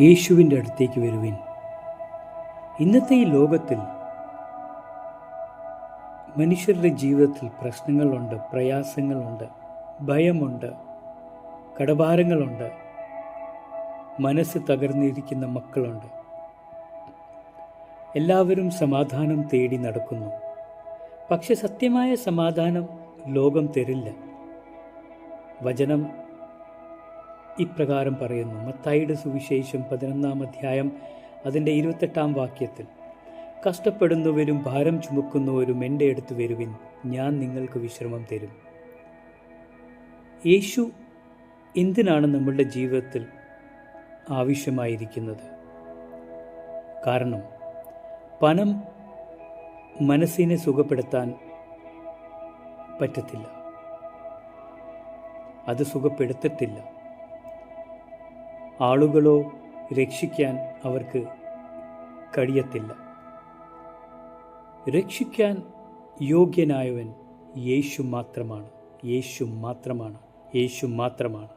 യേശുവിൻ്റെ അടുത്തേക്ക് വരുവിൻ. ഇന്നത്തെ ഈ ലോകത്തിൽ മനുഷ്യരുടെ ജീവിതത്തിൽ പ്രശ്നങ്ങളുണ്ട്, പ്രയാസങ്ങളുണ്ട്, ഭയമുണ്ട്, കടഭാരങ്ങളുണ്ട്, മനസ്സ് തകർന്നിരിക്കുന്ന മക്കളുണ്ട്. എല്ലാവരും സമാധാനം തേടി നടക്കുന്നു. പക്ഷെ സത്യമായ സമാധാനം ലോകം തരില്ല. വചനം ഇപ്രകാരം പറയുന്നു. മത്തായിയുടെ സുവിശേഷം 11-ാം അധ്യായം അതിൻ്റെ 28-ാം വാക്യത്തിൽ, കഷ്ടപ്പെടുന്നവരും ഭാരം ചുമക്കുന്നവരും എൻ്റെ അടുത്ത് വരുവിൻ, ഞാൻ നിങ്ങൾക്ക് വിശ്രമം തരും. യേശു എന്തിനാണ് നമ്മളുടെ ജീവിതത്തിൽ ആവശ്യമായിരിക്കുന്നത്? കാരണം പണം മനസ്സിനെ സുഖപ്പെടുത്താൻ പറ്റത്തില്ല, അത് സുഖപ്പെടുത്തത്തില്ല. ആളുകളോ രക്ഷിക്കാൻ അവർക്ക് കഴിയത്തില്ല. രക്ഷിക്കാൻ യോഗ്യനായവൻ യേശു മാത്രമാണ്, യേശു മാത്രമാണ്, യേശു മാത്രമാണ്.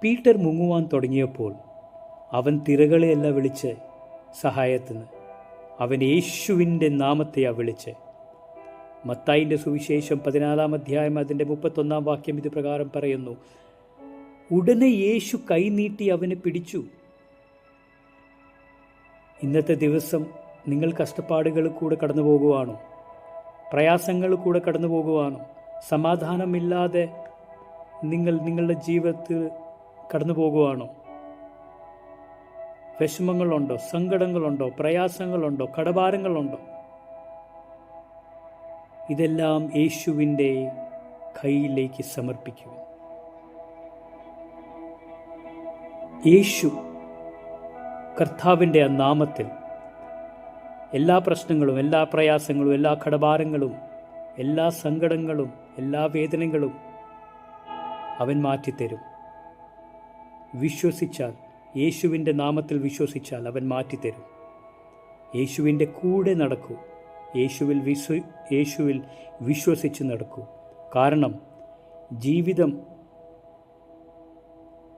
പീറ്റർ മുങ്ങുവാൻ തുടങ്ങിയപ്പോൾ അവൻ തിരകളെയല്ല വിളിച്ച് സഹായത്തിന്, അവൻ യേശുവിൻ്റെ നാമത്തെയാണ് വിളിച്ച്. മത്തായിൻ്റെ സുവിശേഷം 14-ാം അധ്യായം അതിൻ്റെ 31-ാം വാക്യം ഇത് പ്രകാരം പറയുന്നു. ഉടനെ യേശു കൈനീട്ടി അവനെ പിടിച്ചു. ഇന്നത്തെ ദിവസം നിങ്ങൾ കഷ്ടപ്പാടുകൾ കൂടെ കടന്നു പോകുവാണോ? പ്രയാസങ്ങൾ കൂടെ കടന്നു പോകുവാണോ? സമാധാനമില്ലാതെ നിങ്ങളുടെ ജീവിതത്തിൽ കടന്നു പോകുവാണോ? വിഷമങ്ങളുണ്ടോ? സങ്കടങ്ങളുണ്ടോ? പ്രയാസങ്ങളുണ്ടോ? കടഭാരങ്ങളുണ്ടോ? ഇതെല്ലാം യേശുവിൻ്റെ കയ്യിലേക്ക് സമർപ്പിക്കുക. യേശു കർത്താവിൻ്റെ ആ നാമത്തിൽ എല്ലാ പ്രശ്നങ്ങളും, എല്ലാ പ്രയാസങ്ങളും, എല്ലാ കടഭാരങ്ങളും, എല്ലാ സങ്കടങ്ങളും, എല്ലാ വേദനകളും അവൻ മാറ്റിത്തരും. വിശ്വസിച്ചാൽ, യേശുവിൻ്റെ നാമത്തിൽ വിശ്വസിച്ചാൽ അവൻ മാറ്റിത്തരും. യേശുവിൻ്റെ കൂടെ നടക്കൂ. യേശുവിൽ വിശ്വസിച്ച് നടക്കൂ. കാരണം ജീവിതം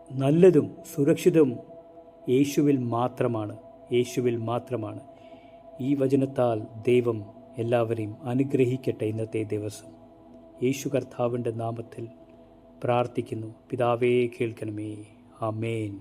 നല്ലതും സുരക്ഷിതവും യേശുവിൽ മാത്രമാണ്, യേശുവിൽ മാത്രമാണ്. ഈ വചനത്താൽ ദൈവം എല്ലാവരെയും അനുഗ്രഹിക്കട്ടെ. ഇന്നത്തെ ദിവസം യേശു കർത്താവിൻ്റെ നാമത്തിൽ പ്രാർത്ഥിക്കുന്നു. പിതാവേ, കേൾക്കണമേ. ആമേൻ.